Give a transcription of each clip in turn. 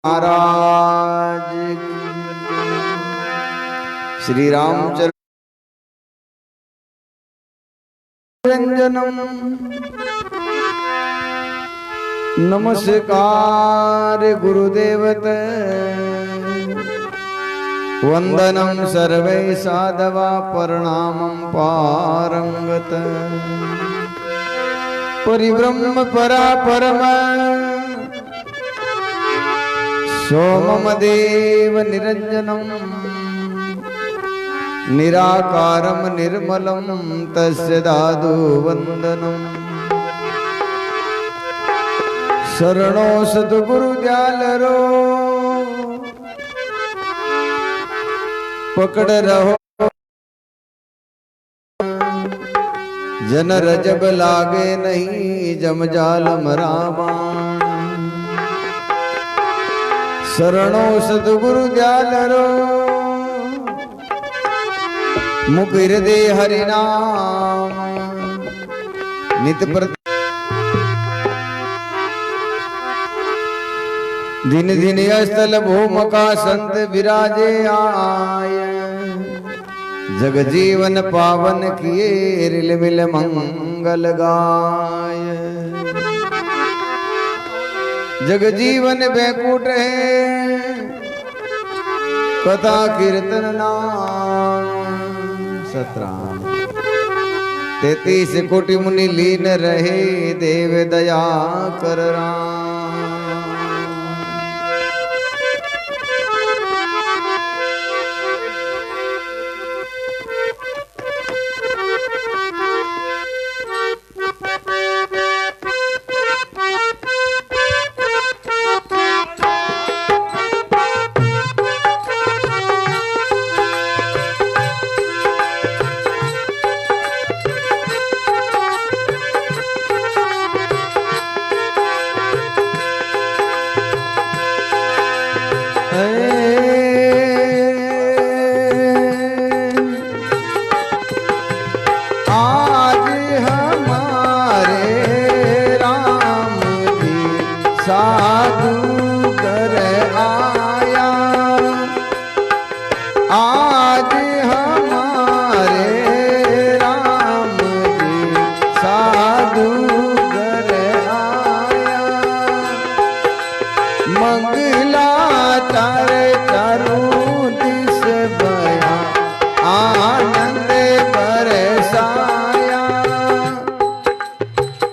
महाराज श्री रामचंद्र रंजनम नमस्कार गुरुदेवत वंदनम सर्वे साधवा प्रणामं पारंगत परिब्रह्म परा परम सोममदेव निरंजनम निराकारम निर्मलम तस्य दादु वंदनम शरणो सद्गुरु जालरो पकड़ रहो जन रजब लागे नहीं जमजाल मरावा शरणो सद्गुरु जालरो मुख हृदय हरिनाम नित दिन दिन स्थल भूमका संत विराजे आय जग जीवन पावन किए रिल मिल मंगल गाय जग जीवन बैकुट है कथा कीर्तन नाम 33 कोटि मुनि लीन रहे देव दया कर राम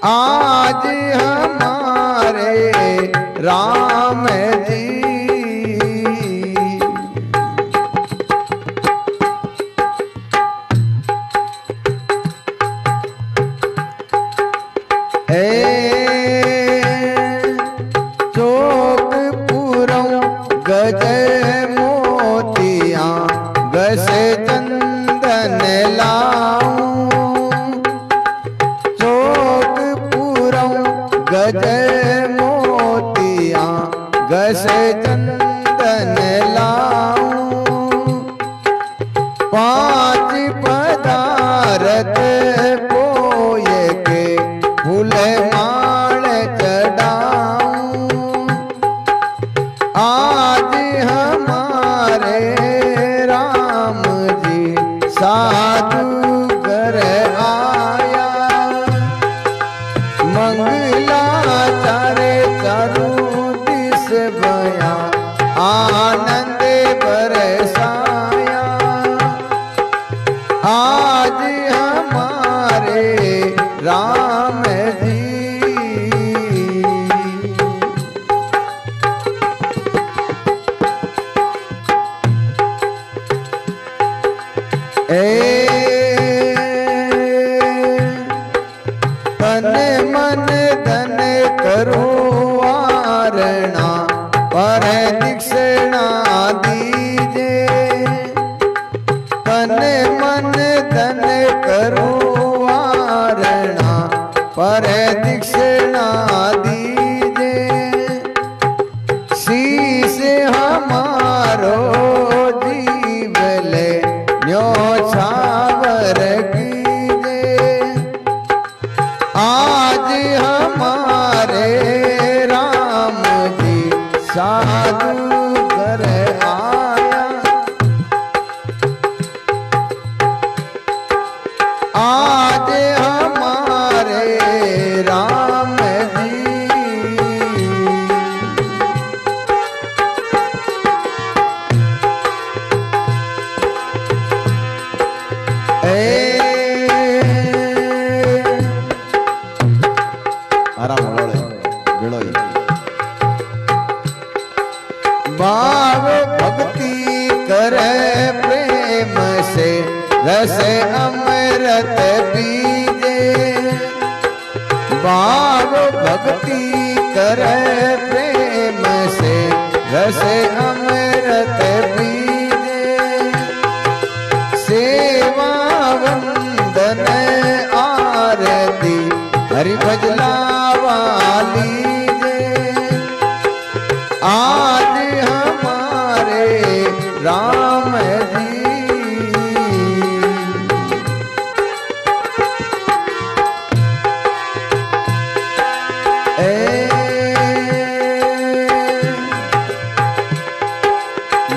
आज हमारे राम जी चौक पूरम गज मोतिया गस चंदन लाऊं गज मोतिया गस चंदन लाऊं 5 पदारथ पोए के फूल माल चढ़ाऊं आज हमारे राम जी साधु घर आया मंगला चारे चारू दिस बया आनंद बरसाया आज हमारे राम जी तन मन धन करो वारणा पर दीक्षिणा दीजे तन मन धन करो वारणा पर दीक्षिणा दीजे शीश हमारो जीवले न्योछावर कीजे आज हमारे राम जी साधु घर आया, आज हमारे राम जी आराम भिड़ो भाव भक्ति करे प्रेम से रस अमृत पीजे, भाव भक्ति करे प्रेम से रस अमृत पीजे, सेवा वंदन आरती हरि भजला वाली आज हमारे राम जी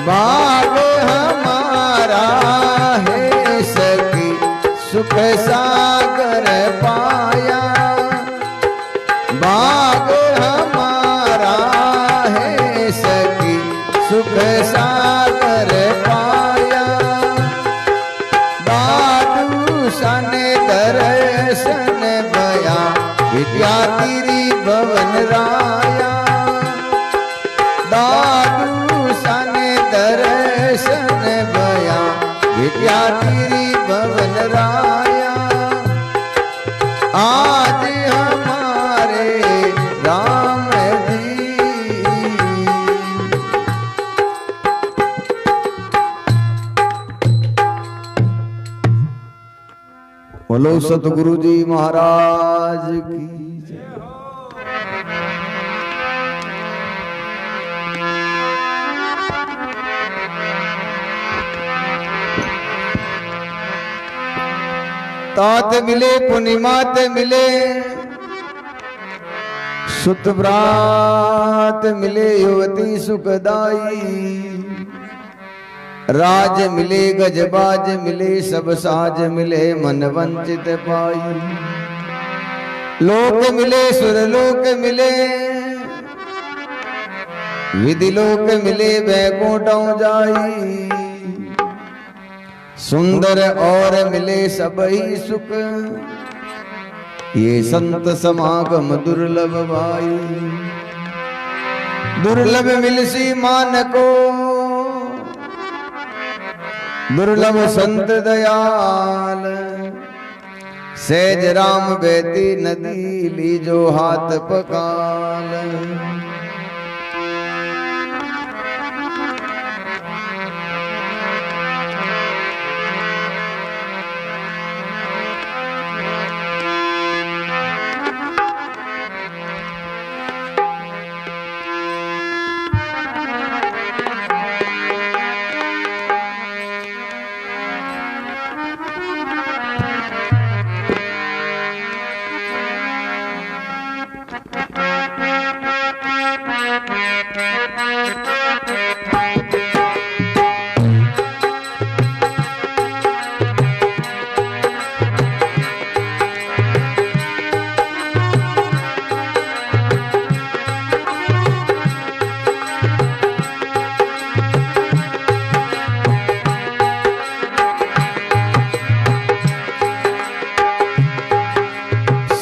बाग हमारा है सखी सुख सागर पाया, बाग हमारा है सखी सुख सागर पाया, दादू सन दर्शन भया विद्या तेरी भवन राया, दादू सन दर्शन भया विद्या तेरी भवन राया, आज हमारे राम जी बोलो सतगुरु जी महाराज की जय। तात मिले पूर्णिमात मिले सुत व्रात मिले युवती सुखदाई, राज मिले गजबाज मिले सब साज मिले मन वंचित पाई, लोक मिले सुरलोक मिले विधि लोक मिले वैकुंठों जाई, सुंदर और मिले सब ही सुख ये संत समागम दुर्लभ भाई, दुर्लभ मिलसी मान को दुर्लभ संत दयाल, सहज राम बहती नदी लीजो हाथ पकाल,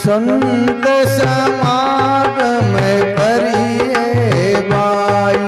संत समागम करिए भाई,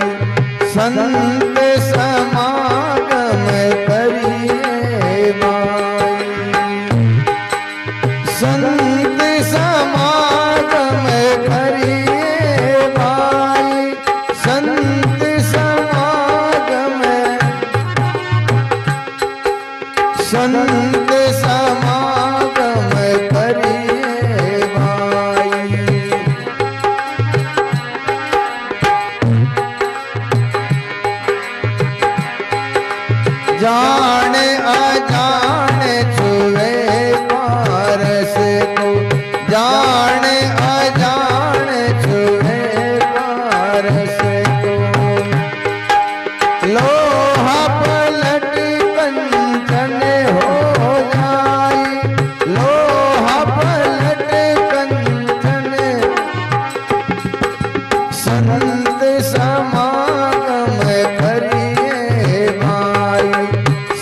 संत समागम करिए भाई,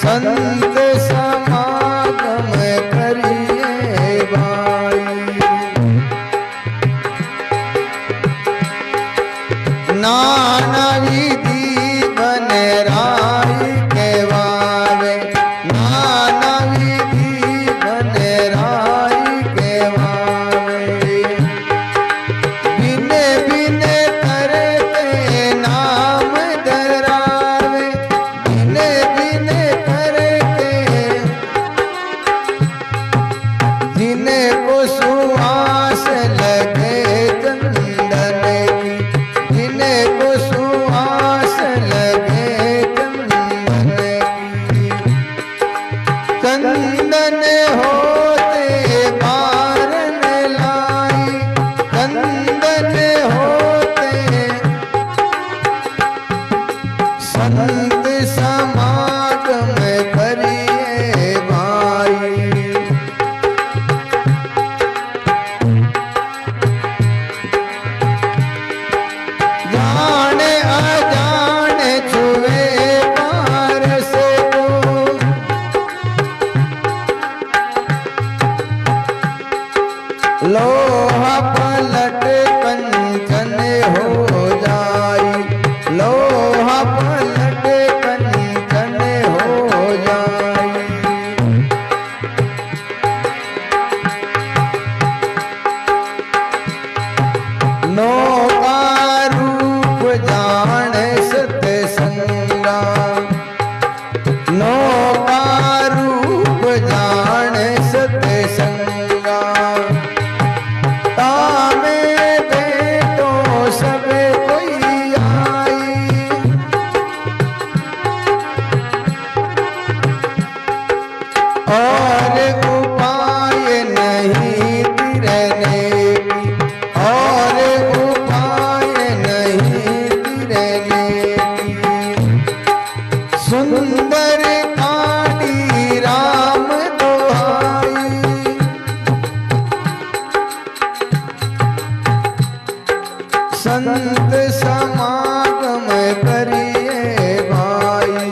संत समागम करिए भाई। नाना विधि बन राई केवावे, नाना विधि बन राई केवावे। बिने बिने करते नाम धरावे, बिने बिने करते जिन्हें को सुवास लगे चंदन की, जिन्हें को सुवास लगे चंदन की। चंदन होते बारन लाई, चंदन होते संत समागम करिए भाई। जाने अजाने छुए पारस को, लोहा पलट कंचन हो जाई, लोहा पलट कंचन हो जाई। नौका रूप जान सतसंगा, नौका रूप जान सतसंगा। तामे बेटो सब कोई आई, और उपाय नहीं तिरने की, और उपाय नहीं तिरने की। सुंदर काटी राम दोहाई, संत समागम करिए भाई।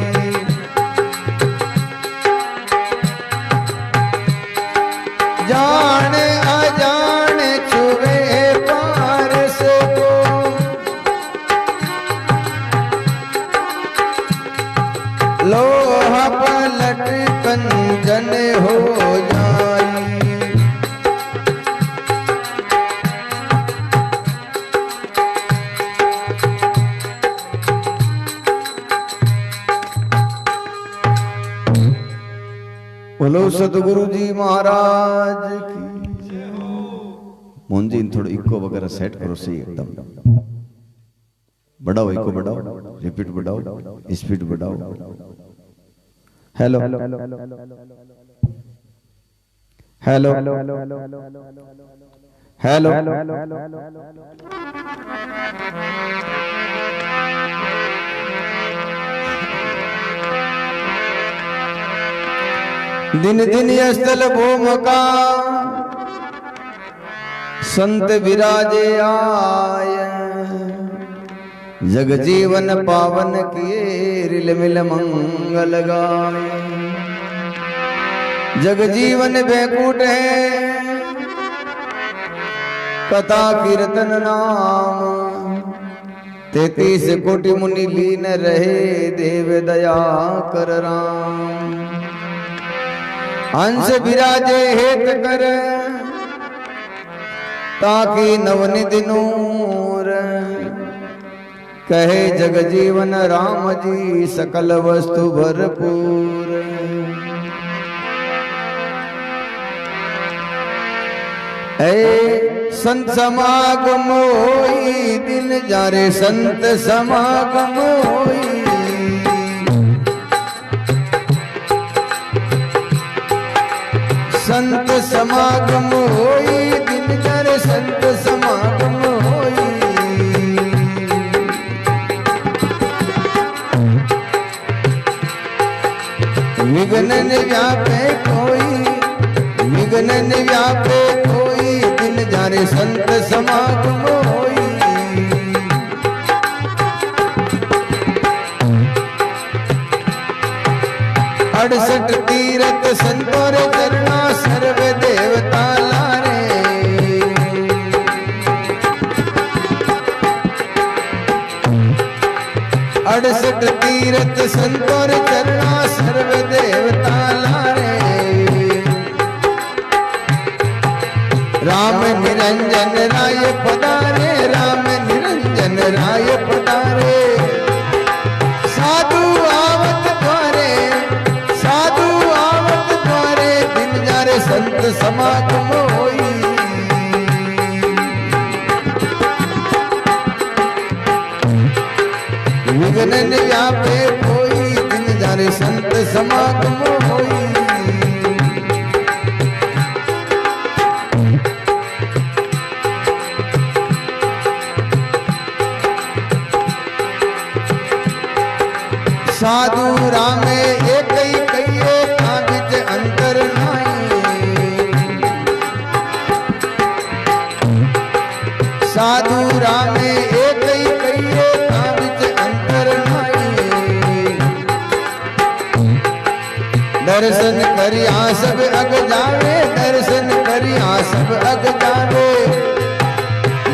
जान अजान छुए पारस को, लोहा पलट कंचन हो जाई। बोलो सतगुरु जी महाराज की जय। मोहन जी थोड़ा इको वगैरह सेट करो सही एकदम। बढ़ाओ इको बढ़ाओ, रिपीट बढ़ाओ, स्पीड बढ़ाओ। हेलो हेलो हेलो दिन दिन स्थल भूम का संत विराजे आय, जग जीवन पावन किए रिल मिल मंगल गाय। जग जीवन बैकुंठ है कथा कीर्तन नाम, 33 कोटि मुनि लीन रहे देव दया कर राम। हंस विराजे हेत कर ताकि नवनिध नूर, कहे जग जीवन राम जी सकल वस्तु भरपूर। ऐ संत समागम होई दिन जारे, संत समागम होई। संत समागम होई दिन जारे, संत समागम होई। विघ्न व्यापे कोई, विघ्न व्यापे कोई दिन जारे संत समागम होई। 68 तीरथ संतोर चरणा सर्व देवता लारे 68 तीरथ संतोर चरणा सर्व देवता लारे राम निरंजन राय पधारे राम निरंजन राय पधारे साधु आवत द्वारे साधु आवत द्वारे दिन जारे संत समागम होई विघ्न व्यापे कोई दिन जारे संत समागम होई साधु रामे एक ही कहिए काबिज अंतर नाई साधु रामे एक ही कहिए काबिज अंतर नाई दर्शन करिया सब अग जावे दर्शन करिया सब अग जावे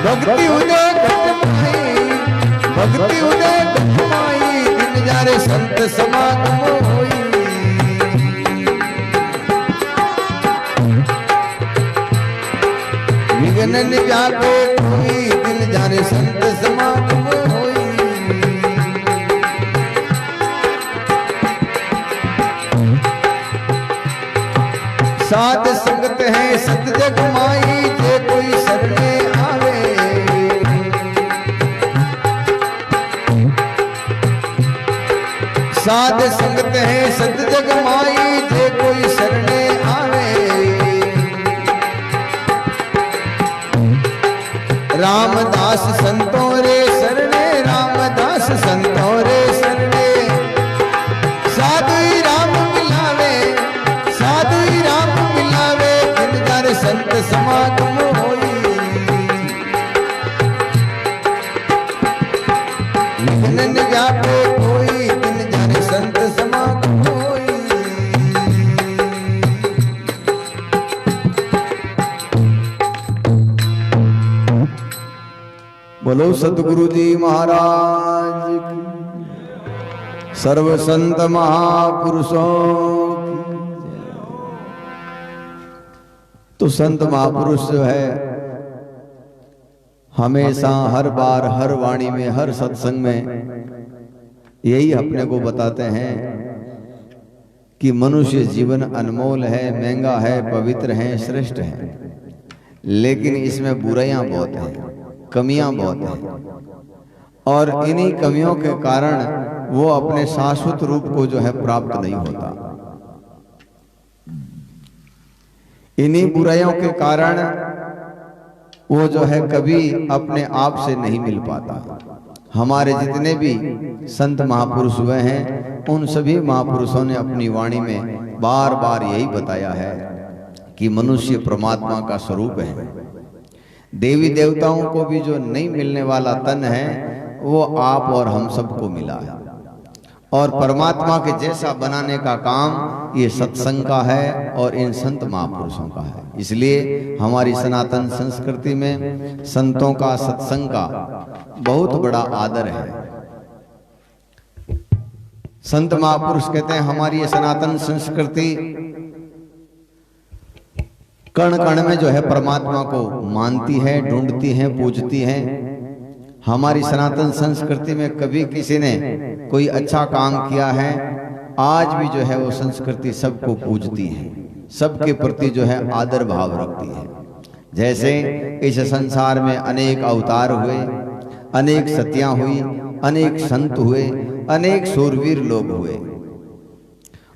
भक्ति उदय घटमाई भक्ति उदय घटमाई जारे संत समागम होई विघ्न व्यापे कोई दिन जारे संत समागम होई साध संगत है सत जग माई जे कोई शरणे आवे साध संगत है सत जग माई जे कोई शरणे आवे रामदास संतों रे शरणे रामदास संतों रे शरणे साधु ही राम मिलावे साधु ही राम मिलावे दिन जारे संत समागम होई विघ्न व्यापे कोई दिन जारे संत समागम होई बोलो सतगुरु जी महाराज की सर्व संत महापुरुषों की तो संत महापुरुष जो है हमेशा हर बार हर वाणी में हर सत्संग में यही अपने को बताते हैं कि मनुष्य जीवन अनमोल है महंगा है पवित्र है श्रेष्ठ है लेकिन इसमें बुराइयां बहुत हैं कमियां बहुत हैं और इन्हीं कमियों के कारण वो अपने शाश्वत रूप को जो है प्राप्त नहीं होता इन्हीं बुराइयों के कारण वो जो है कभी अपने आप से नहीं मिल पाता हमारे जितने भी संत महापुरुष हुए हैं उन सभी महापुरुषों ने अपनी वाणी में बार बार यही बताया है कि मनुष्य परमात्मा का स्वरूप है देवी देवताओं को भी जो नहीं मिलने वाला तन है वो आप और हम सबको मिला है और परमात्मा के जैसा बनाने का काम ये सत्संग का है और इन संत महापुरुषों का है इसलिए हमारी सनातन संस्कृति में संतों का सत्संग का बहुत बड़ा आदर है संत महापुरुष कहते हैं हमारी ये सनातन संस्कृति कण कण में जो है परमात्मा को मानती है ढूंढती है पूजती है हमारी सनातन संस्कृति में कभी किसी ने कोई अच्छा काम किया है आज भी जो है वो संस्कृति सबको पूजती है सबके प्रति जो है आदर भाव रखती है जैसे इस संसार में अनेक अवतार हुए अनेक सतियां हुई अनेक संत हुए अनेक शूरवीर लोग हुए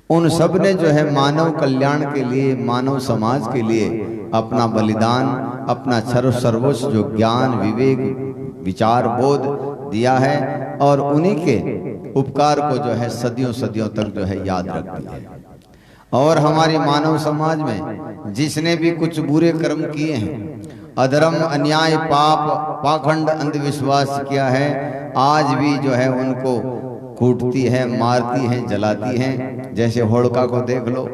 उन सब ने जो है मानव कल्याण के लिए मानव समाज के लिए अपना बलिदान अपना सर्वोच्च जो ज्ञान विवेक विचार बोध दिया है और उन्हीं के उपकार को जो है सदियों सदियों तक जो है याद रखती है और हमारी मानव समाज में जिसने भी कुछ बुरे कर्म किए हैं अधर्म अन्याय पाप पाखंड अंधविश्वास किया है आज भी जो है उनको कूटती है, मारती हैं, जलाती हैं। जैसे होड़का को देख लो।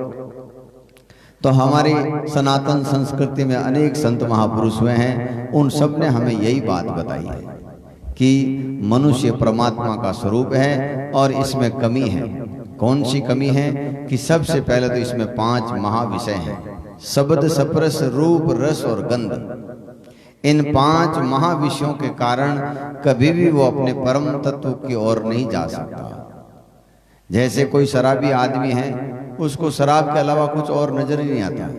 तो हमारी सनातन संस्कृति में अनेक संत महापुरुष हुए हैं, उन सब ने हमें यही बात बताई है कि मनुष्य परमात्मा का स्वरूप है और इसमें कमी है। कौन सी कमी है? कि सबसे पहले तो इसमें 5 महाविषय हैं, शब्द, स्पर्श, रूप, रस और गंध। इन 5 महाविषयों के कारण कभी भी वो अपने परम तत्व की ओर नहीं जा सकता। जैसे कोई शराबी आदमी है, उसको शराब के अलावा कुछ और नजर ही नहीं आता।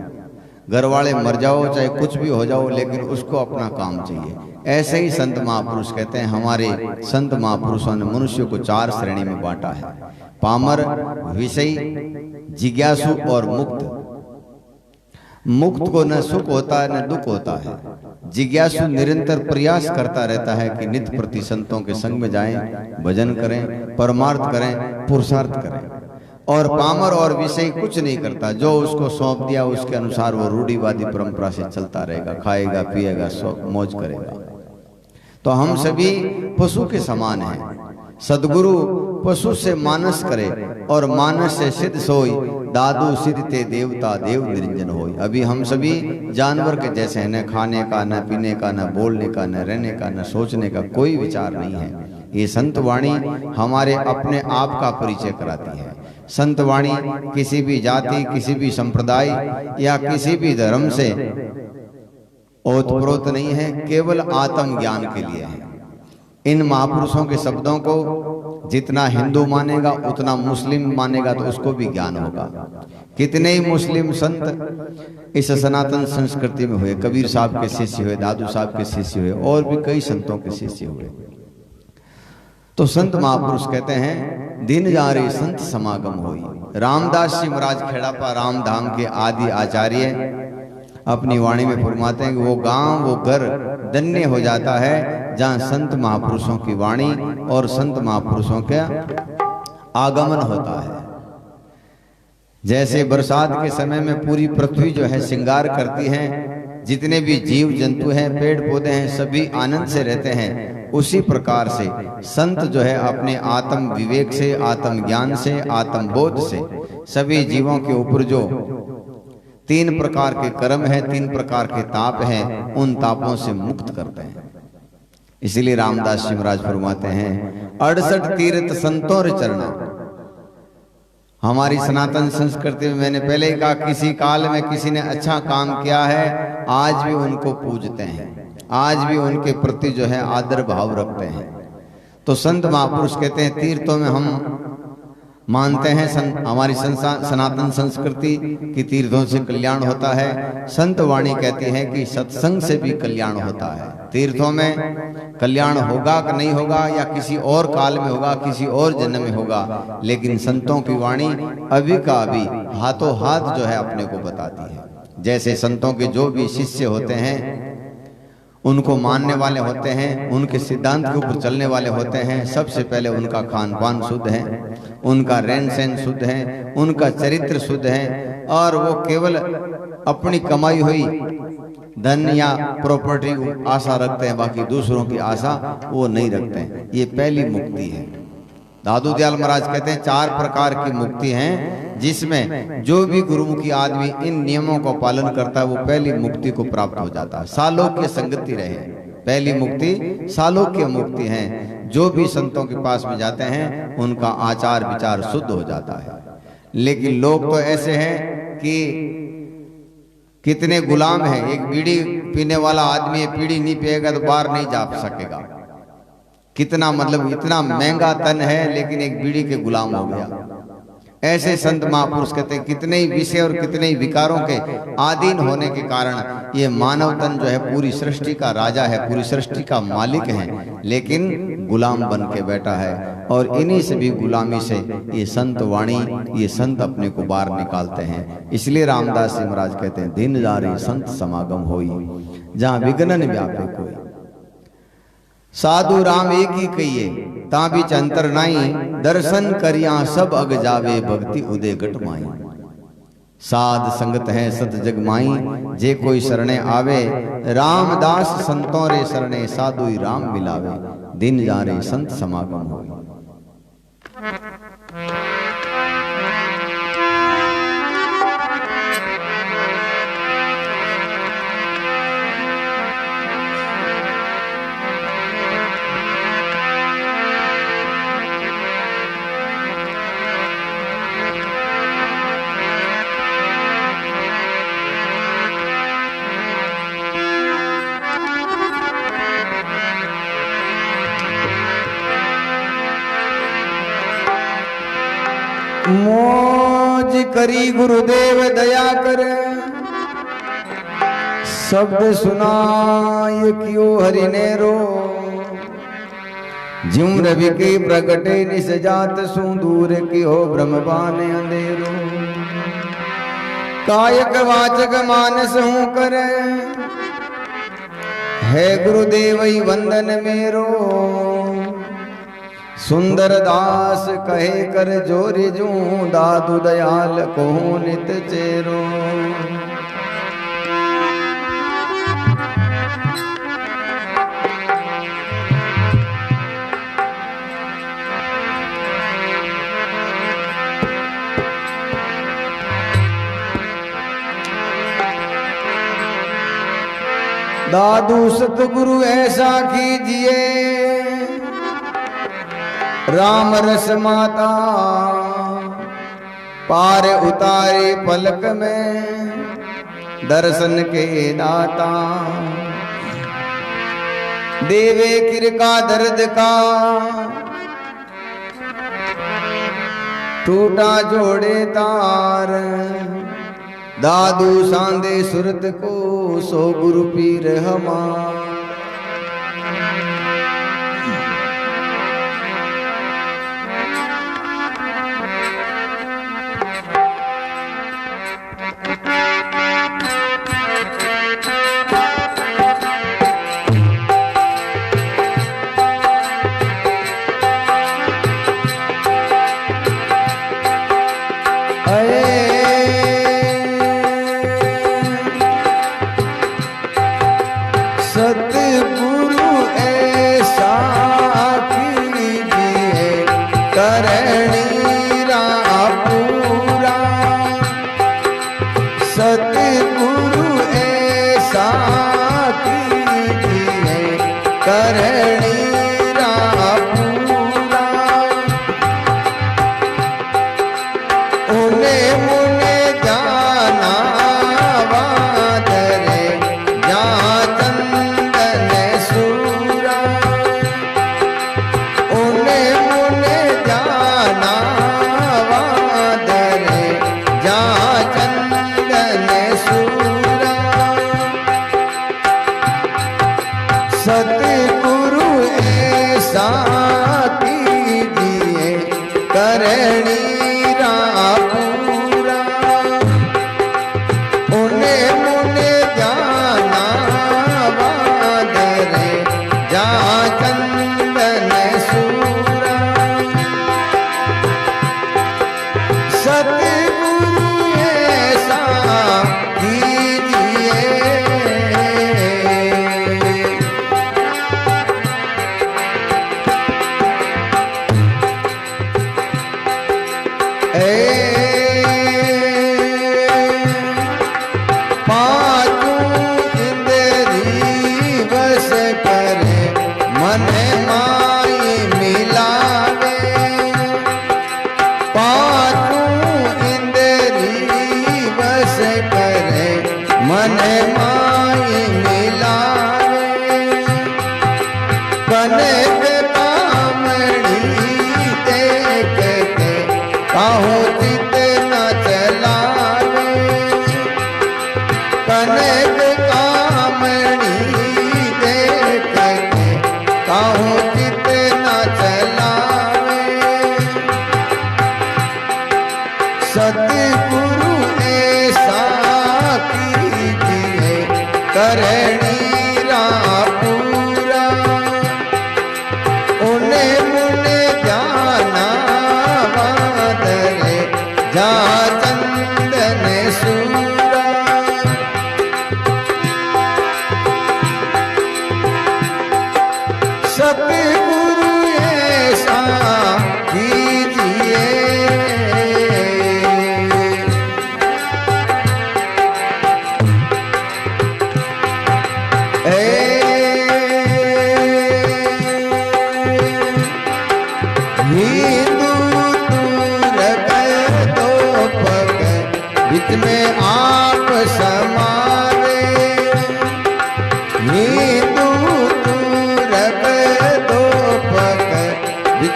घर वाले मर जाओ, चाहे कुछ भी हो जाओ, लेकिन उसको अपना काम चाहिए। ऐसे ही संत महापुरुष कहते हैं, हमारे संत महापुरुषों ने मनुष्य को 4 श्रेणी में बांटा है, पामर, विषयी, जिज्ञासु और मुक्त। मुक्त को न सुख होता है न दुख होता है। जिज्ञासु निरंतर प्रयास करता रहता है कि नित्य प्रति संतों के संग में जाएं, भजन करें, परमार्थ करें, पुरुषार्थ करें। और पामर और विषय कुछ नहीं करता, जो उसको सौंप दिया उसके अनुसार वो रूढ़िवादी परंपरा से चलता रहेगा, खाएगा, पिएगा, मौज करेगा। तो हम सभी पशु के समान हैं। सदगुरु पशु से मानस करे और मानस से सिद्ध सोई, दादू सिद्ध ते देवता देव निरंजन होई। अभी हम सभी जानवर के जैसे हैं, न खाने का, न पीने का, न बोलने का, न रहने का, न सोचने का कोई विचार नहीं है। ये संत वाणी हमारे अपने आप का परिचय कराती है। संत वाणी किसी भी जाति, किसी भी संप्रदाय या किसी भी धर्म से ओतप्रोत नहीं है, केवल आत्मज्ञान के लिए है। इन महापुरुषों के शब्दों को जितना हिंदू मानेगा उतना मुस्लिम मानेगा तो उसको भी ज्ञान होगा। कितने ही मुस्लिम संत इस सनातन संस्कृति में हुए, कबीर साहब के शिष्य हुए, दादू साहब के शिष्य हुए, और भी कई संतों के शिष्य हुए। तो संत महापुरुष कहते हैं, दिन जा रही संत समागम होई। रामदास जी महाराज खेड़ापा राम धाम के आदि आचार्य अपनी वाणी में फरमाते हैं कि वो गांव, वो घर धन्य हो जाता है जहां संत महापुरुषों की वाणी और संत महापुरुषों का आगमन होता है। जैसे बरसात के समय में पूरी पृथ्वी जो है श्रृंगार करती है, जितने भी जीव जंतु हैं, पेड़ पौधे हैं, सभी आनंद से रहते हैं, उसी प्रकार से संत जो है अपने आत्म विवेक से, आत्म ज्ञान से, आत्म बोध से सभी जीवों के ऊपर जो 3 प्रकार के कर्म हैं, 3 प्रकार के ताप हैं, उन तापों से मुक्त करते हैं। इसलिए रामदास जी महाराज फरमाते हैं, 68 तीर्थ संतों रे चरणा। हमारी सनातन संस्कृति में मैंने पहले ही कहा, किसी काल में किसी ने अच्छा काम किया है, आज भी उनको पूजते हैं, आज भी उनके प्रति जो है आदर भाव रखते हैं। तो संत महापुरुष कहते हैं, तीर्थों में हम मानते हैं, हमारी सनातन संस्कृति की तीर्थों से कल्याण होता है। संत वाणी कहती है कि सत्संग से भी कल्याण होता है। तीर्थों में कल्याण होगा कि नहीं होगा, या किसी और काल में होगा, किसी और जन्म में होगा, लेकिन संतों की वाणी अभी का अभी हाथों हाथ जो है अपने को बताती है। जैसे संतों के जो भी शिष्य होते हैं, उनको मानने वाले होते हैं, उनके सिद्धांत के ऊपर चलने वाले होते हैं, सबसे पहले उनका खान पान शुद्ध है, उनका रहन सहन शुद्ध है, उनका चरित्र शुद्ध है, और वो केवल अपनी कमाई हुई धन या प्रॉपर्टी आशा रखते हैं, बाकी दूसरों की आशा वो नहीं रखते हैं। ये पहली मुक्ति है। दादू दयाल महाराज कहते हैं 4 प्रकार की मुक्ति हैं, जिसमें जो भी गुरुमुखी आदमी इन नियमों का पालन करता है वो पहली मुक्ति को प्राप्त हो जाता है। सालोक्य संगति रहे, पहली मुक्ति सालोक्य मुक्ति है। जो भी संतों के पास में जाते हैं उनका आचार विचार शुद्ध हो जाता है। लेकिन लोग तो ऐसे हैं कि कितने गुलाम हैं। एक बीड़ी पीने वाला आदमी है, बीड़ी नहीं पिएगा तो बाहर नहीं जा सकेगा। कितना मतलब इतना महंगा तन है, लेकिन एक बीड़ी के गुलाम हो गया। ऐसे संत महापुरुष कहते हैं, कितने ही विषय और कितने ही विकारों के अधीन होने के कारण ये मानव तन जो है पूरी सृष्टि का राजा है, पूरी सृष्टि का मालिक है, लेकिन गुलाम बन के बैठा है। और इन्हीं से भी गुलामी से ये संत वाणी, ये संत अपने को बाहर निकालते हैं। इसलिए रामदास जी महाराज कहते हैं, दिन जा रही संत समागम होई, जहाँ विघ्न व्यापे कोई। साधु राम एक ही कहिए, ता बीच अंतर नाई, दर्शन करिया सब अग जावे, भक्ति उदय घट माई। साध संगत है सत जग माई, जे कोई शरणे आवे, रामदास संतों रे शरणे, साधु राम मिलावे, दिन जा रे संत समागम हो। मौज करी गुरुदेव दया करे, शब्द सुनाय क्यों हरि ने रो। ज्यों रवि के प्रगटे निस जात सु दूर की हो ब्रह्मबान अंधेरो। कायक वाचक मानस हूँ करे, है गुरुदेव वंदन मेरो। सुंदर दास कहे कर जोरि जू, दादू दयाल को नित चेरो। दादू सतगुरु ऐसा कीजिए, राम रस माता पार उतारे पलक में, दर्शन के दाता देवे किरका दर्द का। टूटा जोड़े तार, दादू सांदे सुरत को, सो गुरु पीर हमार। सतगुरु ऐसा कीजिए, करणी पूरा। सतगुरु ऐसा कीजिए, करणी पूरा। उन्हें मुने जाना वादरे, जहाँ चंदन सूरा। उन्हें मुने जाना वादरे, जहाँ चंदन सूरा। सतगुरु ऐसा कीजिए, करणी पूरा। उन्हें मुने जाना वादरे, जहाँ चंदन सूरा। सतगुरु ऐसा कीजिए, पाँचों इंद्री बस करे, मन माई मिलावे। पाँचों इंद्री बस करे, मन माई मिलावे। कनक कामड़ी देख के, काहू चित न चलावे। कनक कामड़ी देख के, काहू चित न चलावे। सतगुरु ऐसा कीजिए, करणी पूरा। उन्हें मुने जाना वादरे, जहाँ चंदन सूरा। सतगुरु ऐसा कीजिए,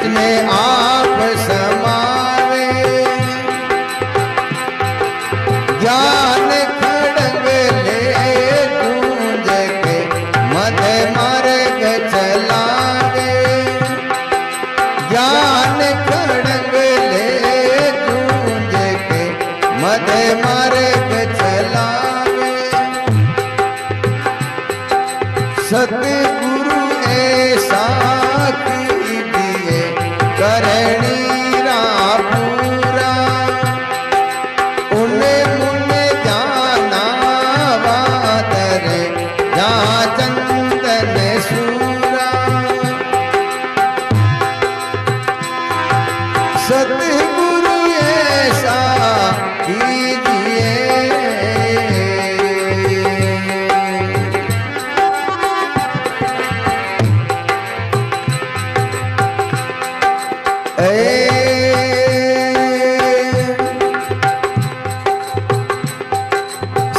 बीच में आप समावे, ज्ञान खड़ग ले गूंज के मध्य मार्ग चलावे, ज्ञान खड़ग ले गूंज के मध्य मार्ग चलावे। सतगुरु ऐसा कीजिए करणी रा पूरा, उन मुन जाना वादरे जा चंदन सूरा। सतगुरु ऐसा कीजिए,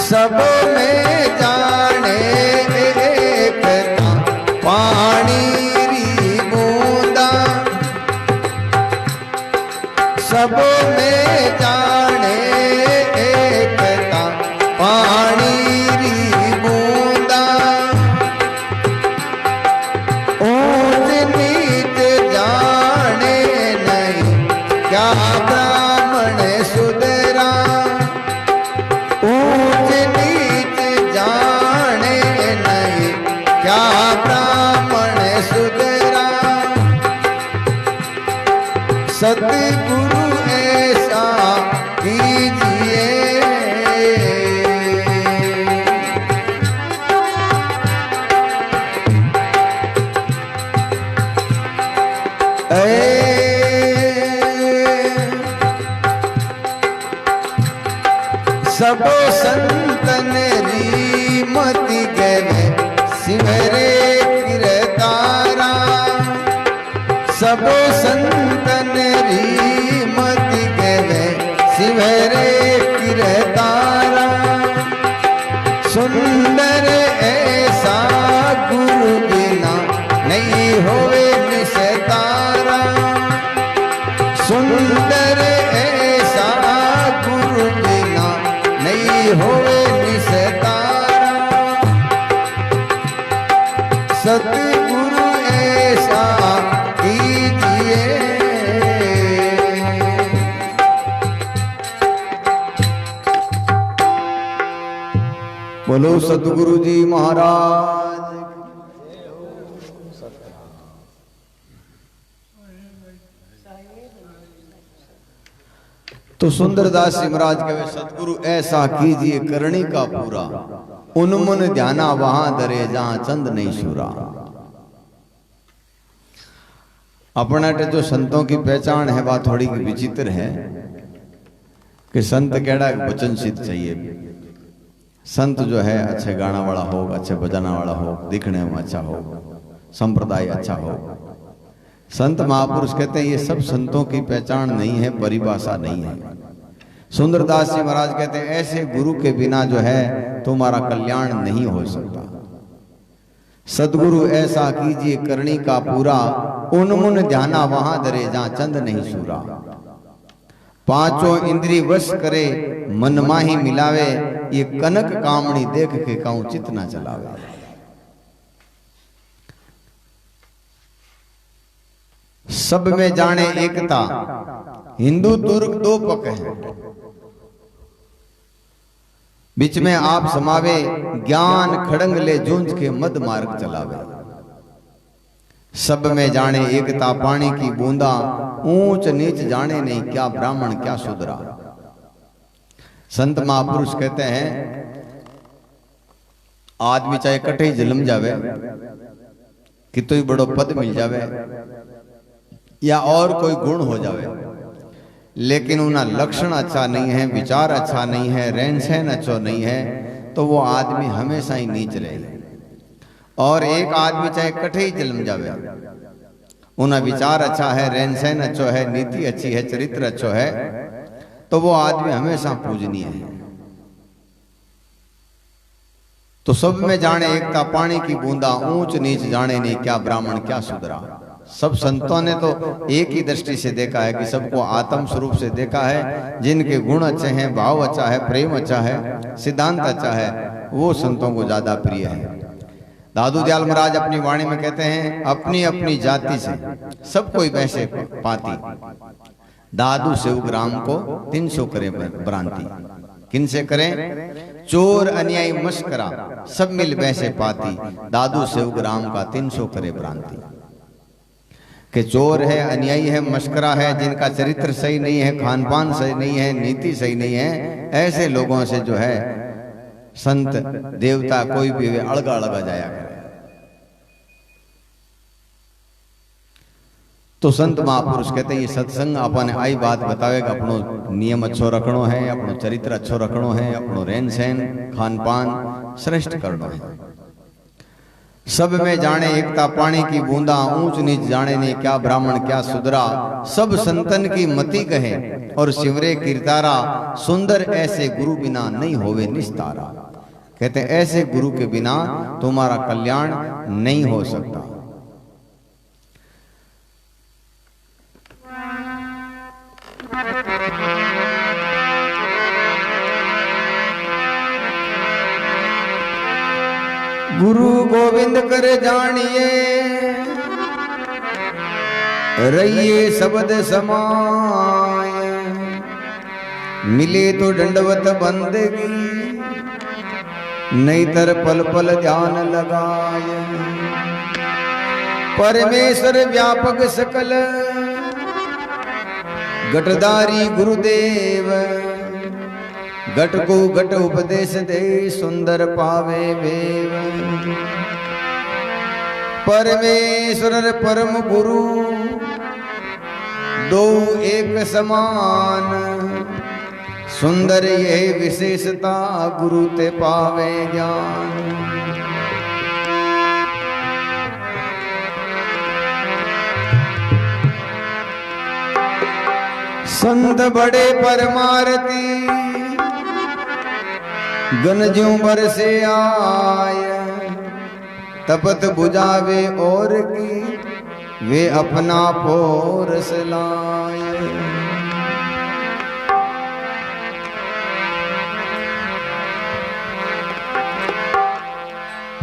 सब में जाने एकता पानी री बूंदा, सब में जाने एकता पानी री बूंदा। ऊंच नीच जाने नहीं क्या ब्राह्मण सुधरा, ऊंच नीच जाने नहीं क्या ब्राह्मण सुधरा। सतगुरु ऐसा कीजिए, सबो संतन री मति गवे सिमरे किरतारा, सबो संतन री मति गवे सिमरे किरतारा। सुंदर ऐसा गुरु बिना नहीं होवे निस्तारा, सुंदर ऐसा गुरु बिना नहीं होवे निस्तारा। सतगुरु ऐसा कीजिए, बोलो सतगुरु जी महाराज। तो सुंदरदास जी महाराज कहे सतगुरु ऐसा कीजिए करणी का पूरा, उन्मुन ध्याना वहां दरे जहां चंद नहीं सूरा। अपना जो संतों की पहचान है वह थोड़ी विचित्र है कि संत केड़ा वचन सिद्ध चाहिए। संत जो है अच्छे गाना वाला हो, अच्छे बजाना वाला हो, दिखने में अच्छा हो, संप्रदाय अच्छा हो। संत महापुरुष कहते हैं ये सब संतों की पहचान नहीं है, परिभाषा नहीं है। सुंदरदास जी महाराज कहते हैं ऐसे गुरु के बिना जो है तुम्हारा कल्याण नहीं हो सकता। सदगुरु ऐसा कीजिए करणी का पूरा, उन्मुन ध्याना वहां दरे जहां चंद नहीं सूरा। पांचों इंद्री वश करे मन माही मिलावे, ये कनक कामणी देख के कहूं चित ना चलावे। सब में जाने एकता, हिंदू तुर्क दो पक है, बीच में आप समावे, ज्ञान खड़ंग ले जूंझ के मद मार्ग चलावे। सब में जाने एकता पानी की बूंदा, ऊंच नीच जाने नहीं क्या ब्राह्मण क्या शूद्रा। संत महापुरुष कहते हैं आदमी चाहे कटे ही जन्म जावे, कितो ही बड़ो पद मिल जावे या और कोई गुण हो जावे, लेकिन उनका लक्षण अच्छा नहीं है, विचार अच्छा नहीं है, रहन सहन अच्छा नहीं है, तो वो आदमी हमेशा ही नीच रहे। और एक आदमी चाहे कटे ही जन्म जावे, उनका विचार अच्छा है, रहन सहन अच्छा है, नीति अच्छी है, चरित्र अच्छा है, तो वो आदमी हमेशा पूजनीय है। तो सब में जाने एकता पानी की बूंदा, ऊंच नीच जाने नहीं क्या ब्राह्मण क्या शूद्रा। सब संतों ने तो एक ही दृष्टि से देखा है कि सबको आत्म स्वरूप से देखा है। जिनके गुण अच्छे हैं, भाव अच्छा है, प्रेम अच्छा है, सिद्धांत अच्छा है, वो संतों को ज्यादा प्रिय है। दादू दयाल महाराज अपनी वाणी में कहते हैं, अपनी अपनी जाति से सब कोई वैसे पाती, दादू सेवक राम को 300 करे भ्रांति। किन से करें? चोर अन्यायी मस्करा सब मिल वैसे पाती, दादू सेवक राम का 300 करे भ्रांति। कि चोर है, अन्यायी है, मस्करा है, जिनका चरित्र सही नहीं है, खान पान सही नहीं है, नीति सही नहीं है, ऐसे लोगों से जो है संत देवता कोई भी अलगा अलगा जाया करे। तो संत महापुरुष कहते हैं ये सत्संग अपन आई बात बतावेगा, अपनो नियम अच्छो रखनो है, अपनो चरित्र अच्छो रखनो है, अपनो रहन सहन खान पान श्रेष्ठ करनो है। सब में जाने एकता पानी की बूंदा, ऊंच नीच जाने ने क्या ब्राह्मण क्या सुधरा, सब संतन की मति कहे और शिवरे कीर्तारा, सुंदर ऐसे गुरु बिना नहीं होवे निस्तारा। कहते हैं ऐसे गुरु के बिना तुम्हारा कल्याण नहीं हो सकता। गुरु गोविंद कर जानिए, रहिए शब्द समाय, मिले तो दंडवत बंदगी, नहीं तर पल पल ध्यान लगाए। परमेश्वर व्यापक सकल, घटधारी गुरुदेव, घट को घट उपदेश दे, सुंदर पावे वेव। परमेश्वर परम गुरु, दो एक समान, सुंदर यह विशेषता, गुरु ते पावे ज्ञान। संत बड़े परमारती, गनजों बरसे आय, तपत बुझावे और की, वे अपना पोरस लाए।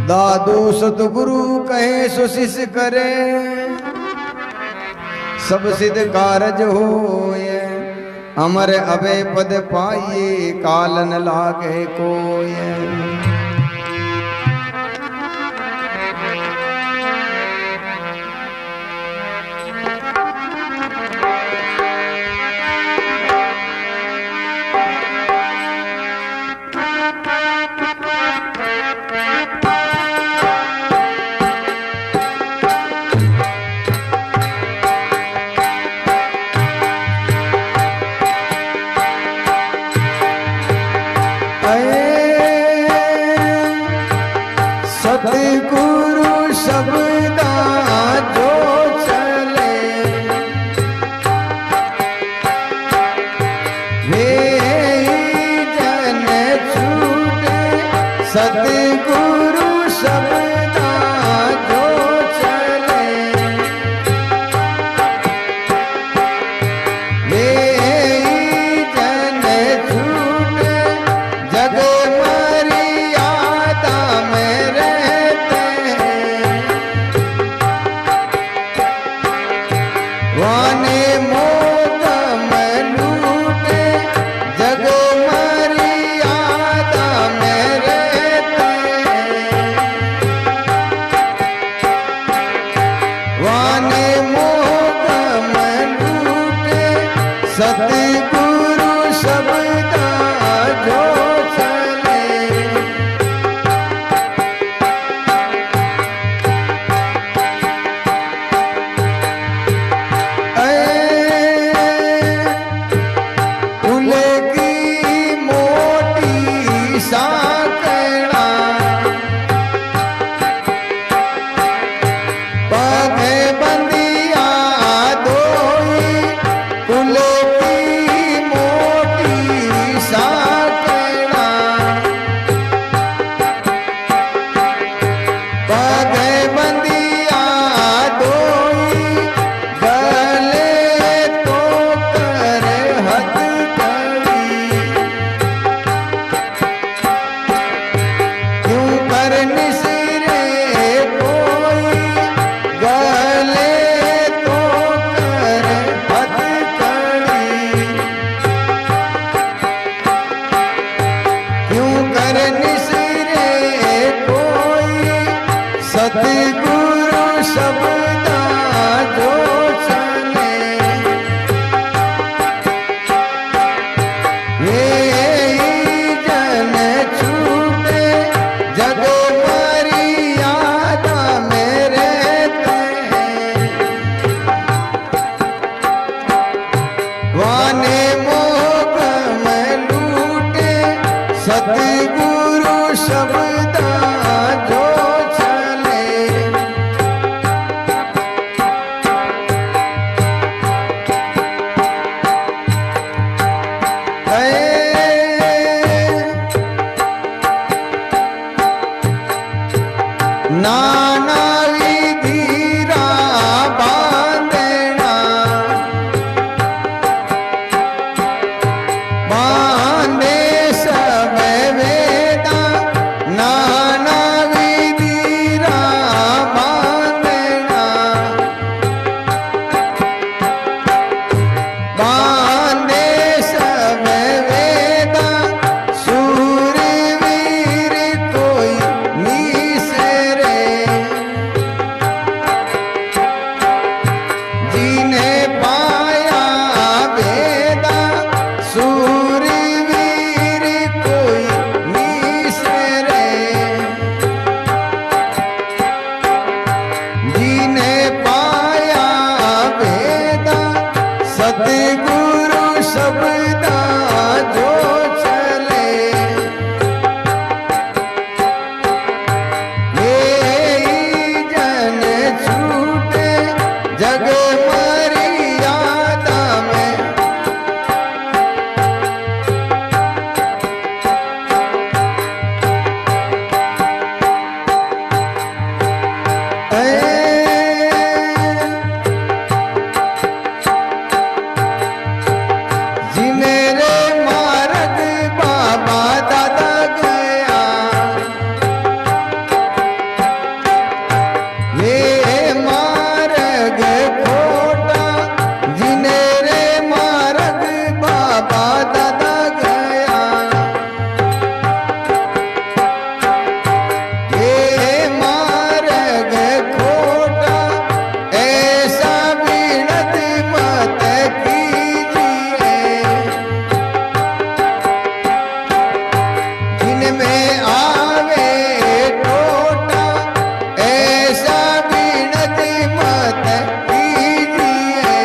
दादू सतगुरु कहे सो शिष्य करे, सब सिद्ध कारज होए, अमर अभय पद पाइए, कालन लागे कोय। सतगुरु शब्दा जो चले, वे जन छूटे। सतगुरु शब्दा जो चले, वे जन छूटे। जग मर्यादा में वाने मोदम लूटे, जग मर्यादा में रहते। वाने मोदम लूटे, सतगुरु शब्दा जो चले। साकड़ा पग बंदिया दोई, कुल की जिन्हें पाया वेदा सूरवीर कोई मिश्रे, जिन्हें पाया वेदा सतगुरु शब्दा जो चले, ये जन छूटे जग मर्यादा में, जिन्हें रे मार्ग बाबा दादा गया, ये मार्ग खोटा, जिन्हें रे मार्ग बाबा दादा गया, ये मार्ग खोटा, ऐसा विनती मत कीजिए, जिनमें आवे टोटा, ऐसा विनती मत कीजिए।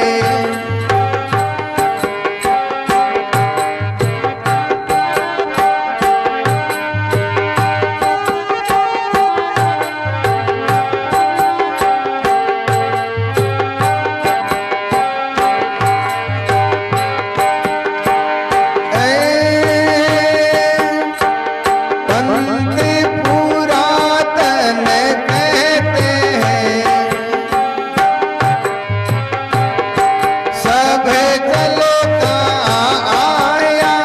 पंत पुरातन कहते हैं, सब चलता आया,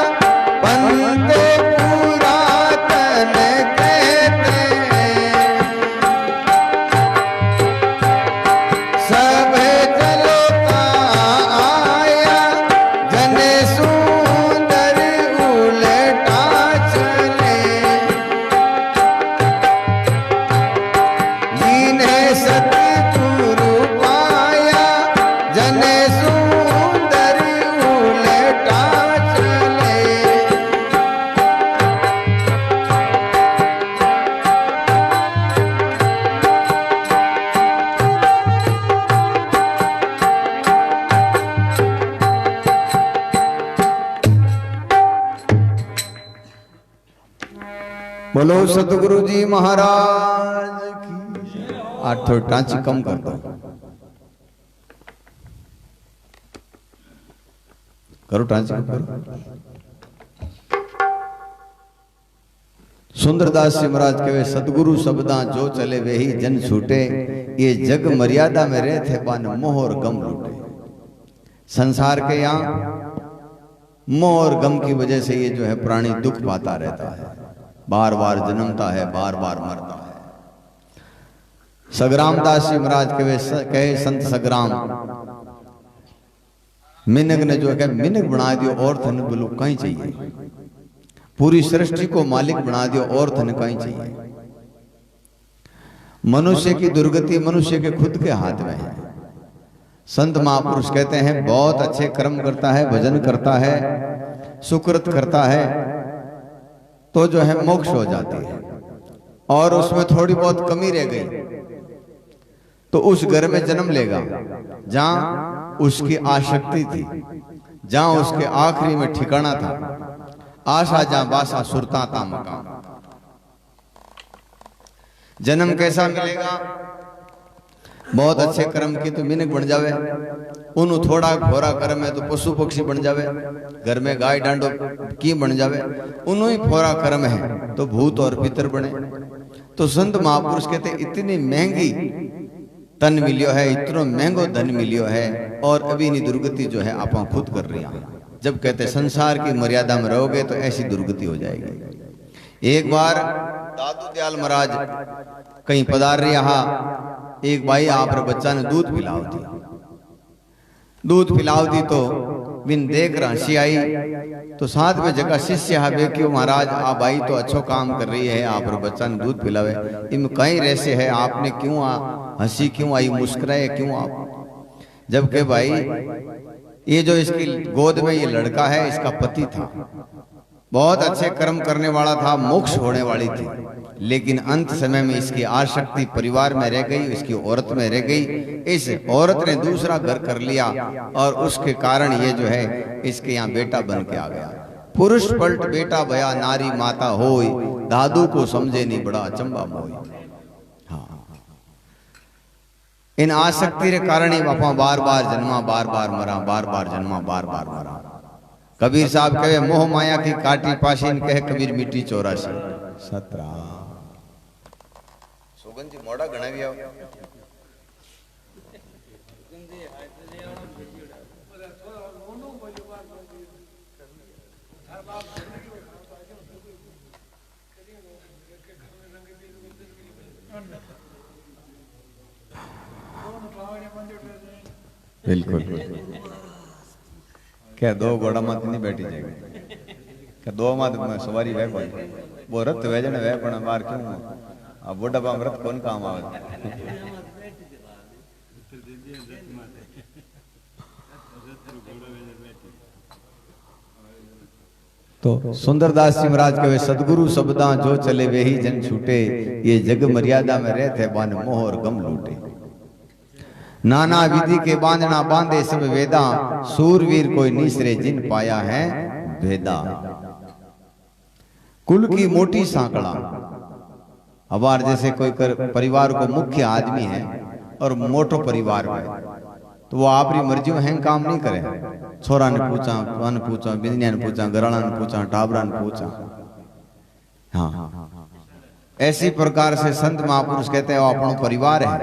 पंत पुरातन कहते हैं, सब चलता आया, जन सुंदर उलटा चले, जिन्हें सतगुरु पाया, जन सुंदर उलटा चले, बोलो सतगुरु जी महाराज की। आज थोड़ी टांची कम कर दो, करो टांची कम करो। सुंदरदास जी महाराज कहे सतगुरु शब्दा जो चले वे ही जन छूटे, ये जग मर्यादा में रहे थे पान मोह और गम लूटे। संसार के यहाँ मोह और गम की वजह से ये जो है प्राणी दुख पाता रहता है, बार बार जन्मता है, बार बार मरता है। सग्राम दास जी महाराज कहे संत सग्राम मिनक ने जो है मिनक बना दियो और धन बोलो कहीं चाहिए, पूरी सृष्टि को मालिक बना दियो और धन कहीं चाहिए। मनुष्य की दुर्गति मनुष्य के खुद के हाथ में है। संत महापुरुष कहते हैं बहुत अच्छे कर्म करता है, भजन करता है, सुकृत करता है, तो जो है मोक्ष हो जाती है, और उसमें थोड़ी बहुत कमी रह गई तो उस घर में जन्म लेगा जहां उसकी आसक्ति थी, जहां उसके आखिरी में ठिकाना था, आशा जहां बासा सुरता ता मकान। जन्म कैसा मिलेगा? बहुत अच्छे कर्म की तो मिनक बन जावे, उन थोड़ा घोरा कर्म है तो पशु पक्षी बन जावे, घर में गाय डांडो की बन जावे, उन्हों ही फोरा कर्म है तो भूत और पितर बने। तो संत महापुरुष कहते इतनी महंगी तन मिलियो है, इतना महंगो धन मिलियो है, और अभी नहीं दुर्गति जो है आप खुद कर रही हैं। जब कहते संसार की मर्यादा में रहोगे तो ऐसी दुर्गति हो जाएगी। एक बार दादू दयाल महाराज कहीं पधार रहा, एक भाई आप बच्चा ने दूध पिलाओ थी, दूध पिलाओ थी तो बिन देख हंसी आई, तो साथ में जगह शिष्य है कि महाराज आप भाई तो अच्छो काम कर रही है, आप बच्चा ने दूध पिलावे, इनमें कहीं रहस्य है, आपने क्यों हंसी क्यों आई, मुस्कुराए क्यों आप? जबकि भाई ये जो इसकी गोद में ये लड़का है इसका पति था, बहुत अच्छे कर्म करने वाला था, मोक्ष होने वाली थी, लेकिन अंत समय में इसकी आसक्ति परिवार में रह गई, इसकी औरत में रह गई। इस औरत ने दूसरा घर कर लिया और उसके कारण ये जो है इसके यहाँ बेटा बन के आ गया। पुरुष पलट बेटा भया नारी माता होई, दादू को समझे नहीं बड़ा अचंबा मोई। हाँ, इन आसक्ति के कारण ही बापा बार बार जन्मा बार बार मरा, बार बार जन्मा बार बार मरा। कबीर साहब कहे मोह माया की काटी पाशीन, कहे कबीर मिट्टी 84 17। सुगंध जी मोड़ा घना भी आओ। बिल्कुल क्या दो घोड़ा मत नहीं बैठी जाएगी क्या दो मत में सवारी वह कोई वो रथ वह जने वह पण बार क्यों अब बुढ़ा बाम रथ कौन काम आवे। तो सुंदरदास जी महाराज कहे सदगुरु शब्दा जो चले वे ही जन छूटे, ये जग मर्यादा में रहते बान मोह और गम लूटे। नाना विधि के बांधना बांधे सब वेदा, सूरवीर कोई निसरे जिन पाया है भेदा। कुल की मोटी सांकड़ा, हमार जैसे कोई परिवार को मुख्य आदमी है और मोटो परिवार है तो वो आपरी मर्जी में काम नहीं करे। छोरा ने पूछा, वन पूछा, बिजनिया ने पूछा, घराना ने पूछा, टाबरा ने पूछा। हाँ, ऐसी प्रकार से संत महापुरुष कहते हैं वो अपनो परिवार है।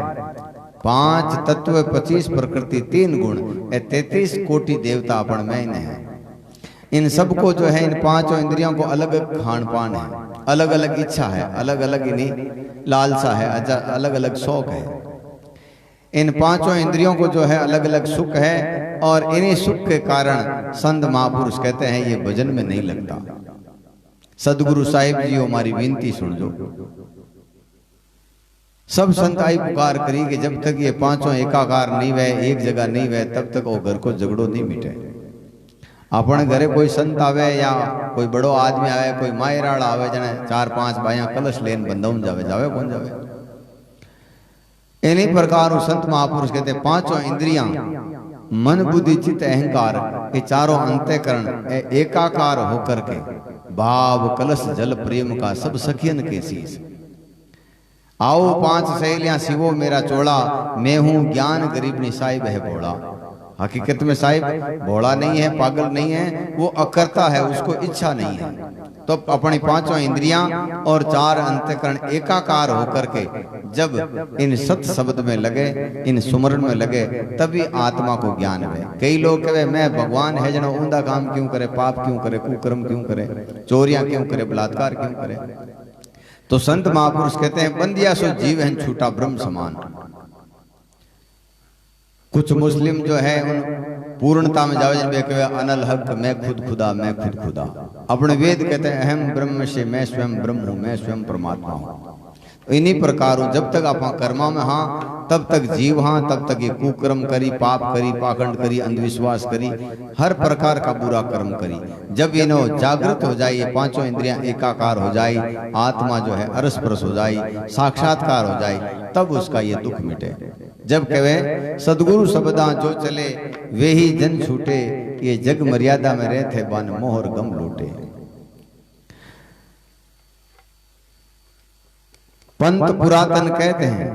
5 तत्व 25 प्रकृति 3 गुण 33 कोटि देवता अपन में है। इन सबको जो है इन 5 इंद्रियों को अलग खान पान है, अलग अलग इच्छा है, अलग अलग इन्हीं लालसा है, अलग अलग शौक है। इन 5 इंद्रियों को जो है अलग अलग सुख है और इन्हीं सुख के कारण संत महापुरुष कहते हैं ये भजन में नहीं लगता। सदगुरु साहिब जी हमारी विनती सुन जो। सब संत आई पुकार करी कि जब तक ये 5 एकाकार नहीं वे, एक जगह नहीं वे, तब तक वो घर को झगड़ो नहीं मिटे। अपने घरे कोई संत आवे या कोई बड़ो आदमी आवे, कोई मायराड़ आवे, जने 4-5 भाइयां कलश लेन बंधन जावे, जावे कौन जावे। इन्हीं प्रकार संत महापुरुष कहते 5 इंद्रियां मन बुद्धि चित्त अहंकार ये चारों अंतःकरण एकाकार होकर के भाव कलश जल प्रेम का सब सखियन के शीश। आओ 5 सहेलियां शिवो मेरा चोला, मैं हूं ज्ञान गरीबनी साहिब है भोला। हकीकत में साहिब भोला नहीं है, पागल नहीं है, वो अकर्ता है, उसको इच्छा नहीं है। तो अपनी 5 इंद्रियां और 4 अंतःकरण एकाकार होकर के जब इन सत शब्द में लगे, इन सुमरण में लगे, तभी आत्मा को ज्ञान है। कई लोग कहे मैं भगवान है जना ऊंधा काम क्यों करे, पाप क्यों करे, कुकर्म क्यों करे, चोरियां क्यों करे, बलात्कार क्यों करे। तो संत महापुरुष कहते हैं बंदिया सो जीव है छूटा ब्रह्म समान। कुछ मुस्लिम जो है उन पूर्णता में जावे कहे अनल हक मैं खुद खुदा, मैं खुद खुदा। अपने वेद कहते हैं अहम ब्रह्म से मैं स्वयं ब्रह्म हूं, मैं स्वयं परमात्मा हूं। इन्हीं प्रकार जब तक आप कर्मा में हाँ तब तक जीव हाँ, तब तक ये कुकर्म करी, पाप करी, पाखंड करी, अंधविश्वास करी, हर प्रकार का बुरा कर्म करी। जब इनो जागृत हो जाए, ये 5 इंद्रियां एकाकार हो जाए, आत्मा जो है अरस परस हो जाए, साक्षात्कार हो जाए, तब उसका ये दुख मिटे। जब कहे सदगुरु शब्दा जो चले वे ही जन छूटे, ये जग मर्यादा में रहते बन मोह और गम लूटे। पंत पुरातन कहते हैं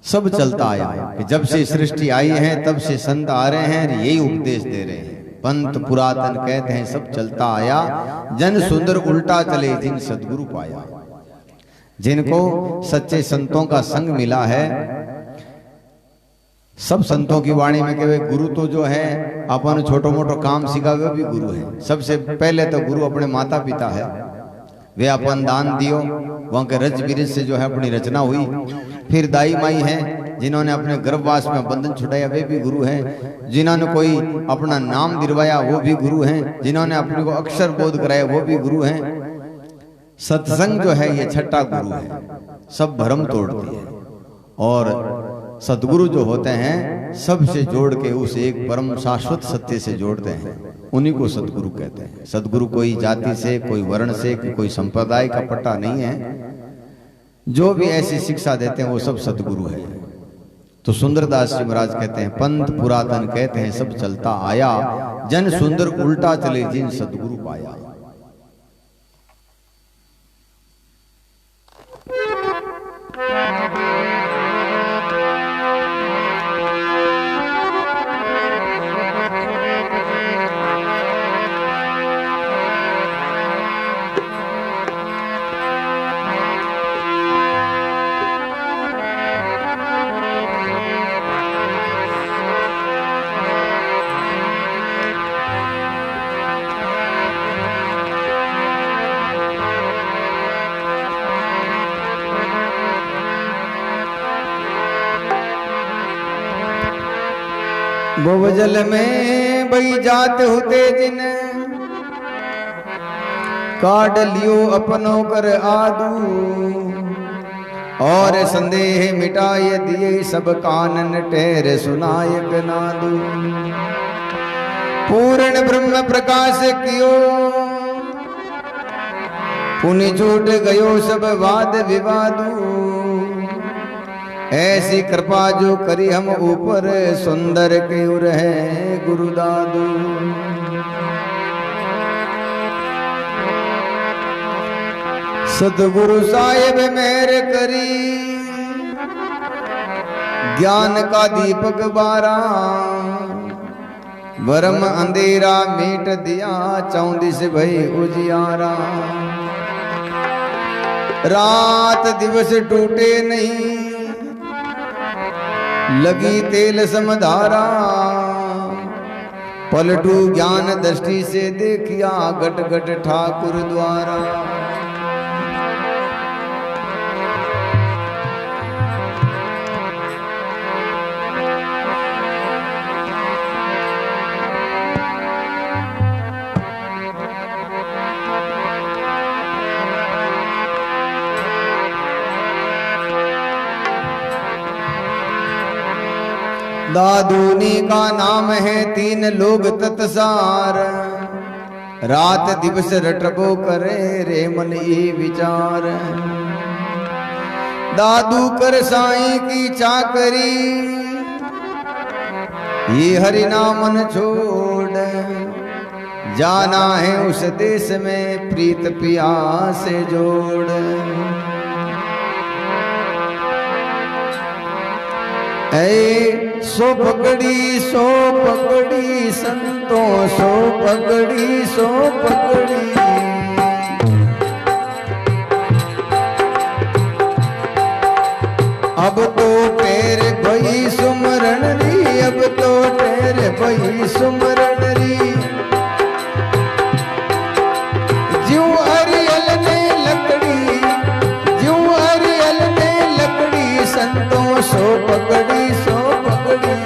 सब चलता आया कि जब से सृष्टि आई है तब से संत आ रहे हैं, यही उपदेश दे रहे हैं। पंत पुरातन कहते हैं सब चलता आया, जन सुंदर उल्टा चले जिन सदगुरु पाया। जिनको सच्चे संतों का संग मिला है, सब संतों की वाणी में कहे गुरु तो जो है अपन छोटो मोटो काम सिखावे भी गुरु है। सबसे पहले तो गुरु अपने माता पिता है, वे अपन दान दियो, वहां के रज बिरज से जो है अपनी रचना हुई। फिर दाई माई हैं जिन्होंने अपने गर्भवास में बंधन छुड़ाया, वे भी गुरु हैं। जिन्होंने कोई अपना नाम दिलवाया वो भी गुरु हैं। जिन्होंने अपने को अक्षर बोध कराया वो भी गुरु हैं। सत्संग जो है ये छठा गुरु है, सब भ्रम तोड़ती है। और सदगुरु जो होते हैं सबसे जोड़ के उस एक परम शाश्वत सत्य से जोड़ते हैं, उन्हीं को सदगुरु कहते हैं। सदगुरु कोई जाति से, कोई वर्ण से, कोई संप्रदाय का पट्टा नहीं है। जो भी ऐसी शिक्षा देते हैं वो सब सदगुरु है। तो सुंदरदास जी महाराज कहते हैं, पंथ पुरातन कहते हैं सब चलता आया, जन सुंदर उल्टा चले जिन सदगुरु पाया। भवजल में बही जात होते जिन, काट लियो अपनो कर आदू, और संदेह मिटाए दिए सब कानन ठहर सुनायक नादू। पूर्ण ब्रह्म प्रकाश कियो, पुनि छूट गयो सब वाद विवादू। ऐसी कृपा जो करी हम ऊपर, सुंदर क्यों रहे गुरु दादू। सतगुरु साहिब मेहर करी, ज्ञान का दीपक बारा, वरम अंधेरा मीट दिया, 34 भई उजियारा। रात दिवस टूटे नहीं, लगी तेल समधारा। पलटू ज्ञान दृष्टि से देखिया, घट घट ठाकुर द्वारा। दादूनी का नाम है 3 लोग तत्सार, रात दिवस रटबो करे रे मन ये विचार। दादू कर साईं की चाकरी, ये हरि नामन छोड़। जाना है उस देश में प्रीत पिया से जोड़। ऐ सो पकड़ी संतों, सो पकड़ी। अब तो तेरे भई सुमरण री, अब तो तेरे भई सुमरण री। ज्यों अरियल ने लकड़ी, ज्यों अरियल ने लकड़ी, संतों सो पकड़ी, सो पकड़ी।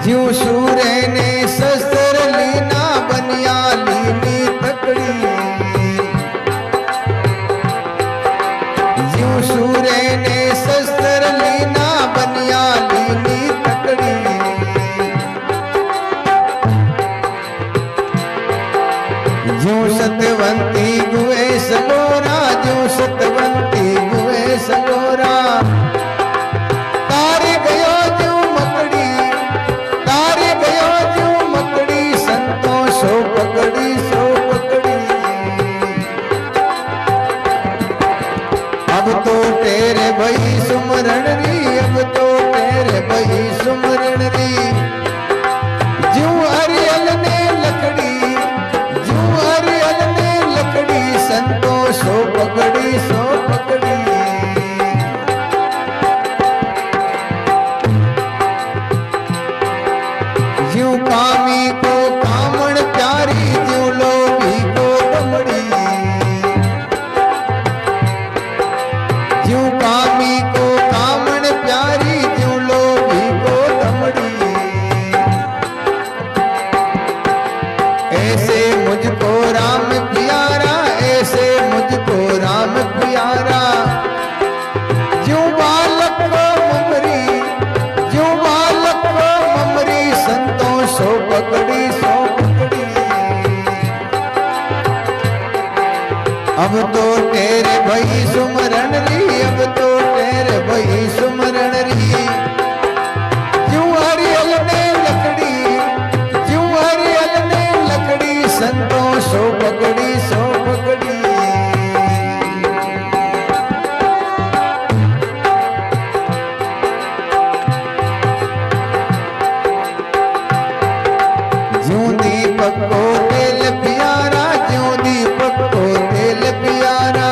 ज्यों सूर्य ने शस्त्र लीना, बनिया लीनी तकड़ी। ज्यों सूर्य ने शस्त्र लीना, बनिया लीनी तकड़ी। ज्यों सतवंती गुए सलोरा, ज्यों सतवंती गुए सलोरा। तारे गयो ज्यों मकड़ी, तारे गयो ज्यों मकड़ी, संतों सो पकड़ी, सो पकड़ी। अब तो तेरे भई सुमरण री, अब तो तेरे भई सुमरण री। ज्यों अरियल ने लकड़ी, ज्यों अरियल ने लकड़ी, संतों सो पकड़ी, सो पकड़ी। ज्यों कामी को कामण प्यारी, ज्यों लोभी को दमड़ी। ज्यों कामी को कामण प्यारी, ज्यों लोभी को दमड़ी। ऐसे मुझको राम प्यारा, ऐसे मुझको राम प्यारा। अब तो तेरे भई सुमरण री, अब तो तेरे भई सुमरण री। क्यों हरियल ने लकड़ी, क्यों हरियल ने लकड़ी, संतों सो पकड़ी सो पकड़ी। ज्यों दीपक को तेल प्यारा, ज्यों दीपक को तेल प्यारा,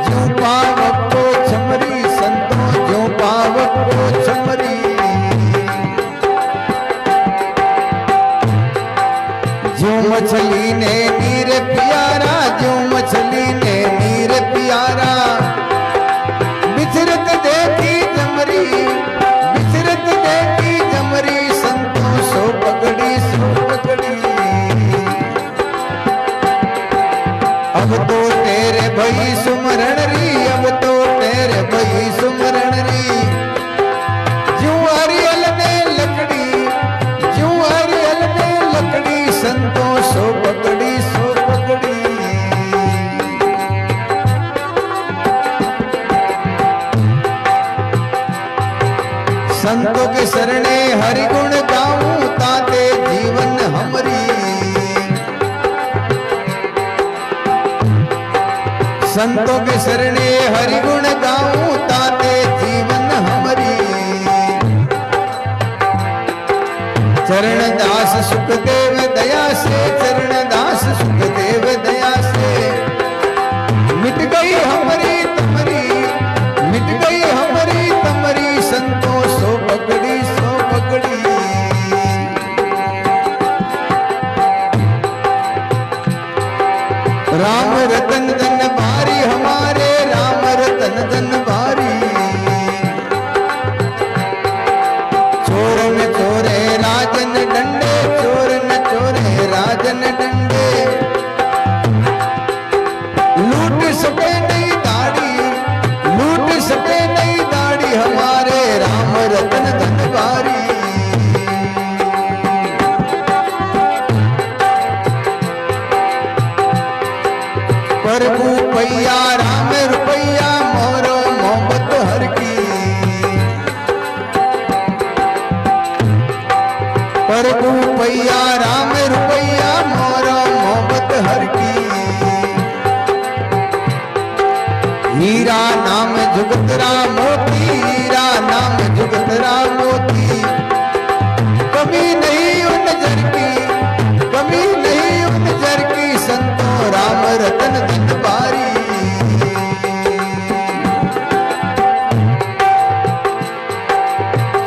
ज्यों पावक को छमरी, संतों ज्यों पावक को छमरी। ज्यों मछली ने नीर प्यारा, ज्यों मछली ने नीर प्यारा, बिछरत देखी जमरी, बिछरत देखी जमरी, संतों सो पकड़ी सो पकड़ी। अब तो तेरे भई सुमरण री, अब तो तेरे भई सुमरण री। ज्यों हरियल ने लकड़ी, ज्यों हरियल ने लकड़ी, संतों सो पकड़ी सो पकड़ी। संतों के शरणे हरि गुण गाऊं, ताते जीवन हमरी। संतों के शरणे हरि गुण गाऊं, ताते जीवन हमरी। चरण दास सुखदेव दया से, चरण दास सुखदेव दया से, मिट गई हमारी तमरी, मिट गई हमारी तमरी, संतों सो पकड़ी सो पकड़ी। राम रतन धन भारी हमारे, राम रतन धन भारी। चोर न चोरे राजन डंडे, चोर न चोरे राजन डंडे, लूट सके नहीं दाढ़ी, लूट सके नहीं दाढ़ी, हमारे राम रतन धन भारी। प्रभु पैया राम रुपैया, मोरो मोहब्बत हर की। प्रभु पैया राम रुपैया, मोरो मोहब्बत हर की। हीरा नाम जुगतरा मोती, हीरा नाम जुगतरा मोती। कमी नहीं उन जर की, कमी नहीं उन जर की, संतों राम रतन धन भारी।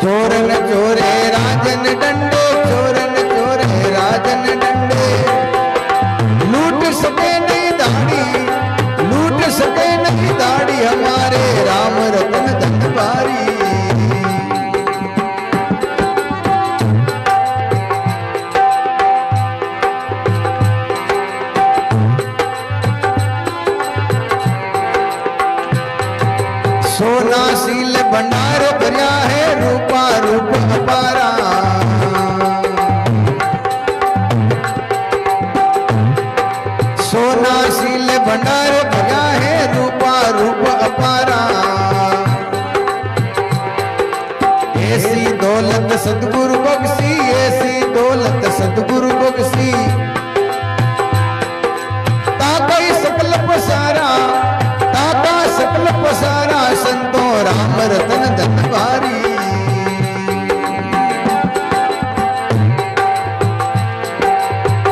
चोर न चोरे राजन डंडे, चोर न चोरे राजन डंडे, लूट सके नहीं दाढ़ी, लूट सके नहीं दाढ़ी, हमारे राम रतन धन भारी। सोना सील भंडार भरिया है, रूपा रूप अपारा। सोना सील भंडार भरिया है, रूपा रूप अपारा। ऐसी दौलत सतगुरु बख्शी, ऐसी दौलत सतगुरु बख्शी, ताका सकल पसारा, ताका सकल पसारा, संतों राम रतन धन भारी।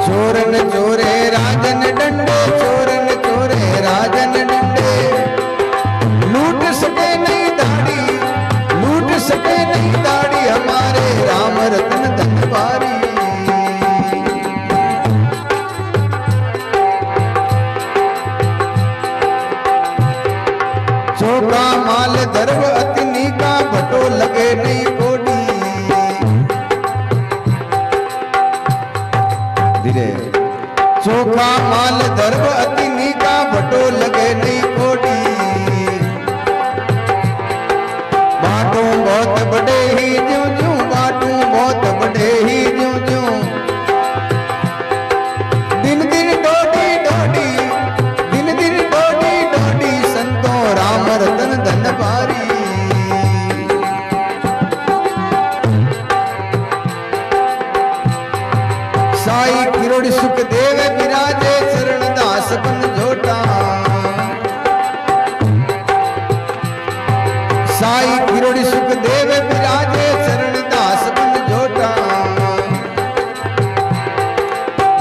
चोर न चोरे राजन डंडे, चोर न चोरे राजन डंडे, लूट सके नहीं दाढ़ी, लूट सके नहीं दाढ़ी, हमारे राम रतन धन भारी। चोका माल धर्म अतिनी का, भटो लगे नहीं कोडी। धीरे। चोका माल धर्म अतिनी का, भटो लगे नहीं कोडी। बाटू बहुत बड़े ही ज्यों ज्यों, बाटू बहुत बड़े ही ज्यों ज्यों, दिन दिन डोडी डोडी, साई किरोड़ी सुखदेव विराजे शरण दास बन जोटा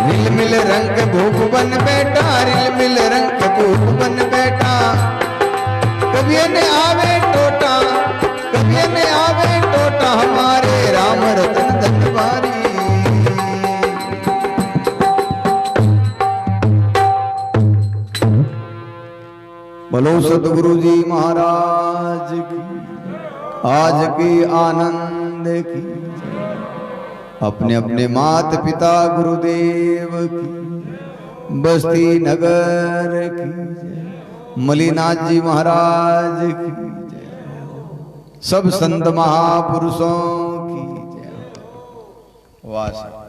रिल मिल रंग भूप बन बैठा रिल मिल रंग भूप बन बैठा कभी ने आवे टोटा कभी ने आवे टोटा हमारे राम रतन धनवारी बोलो सतगुरु जी महाराज की आज की आनंद की अपने अपने मात पिता गुरुदेव की बस्ती नगर की मलिनाथ जी महाराज की सब संत महापुरुषों की जय। वाह।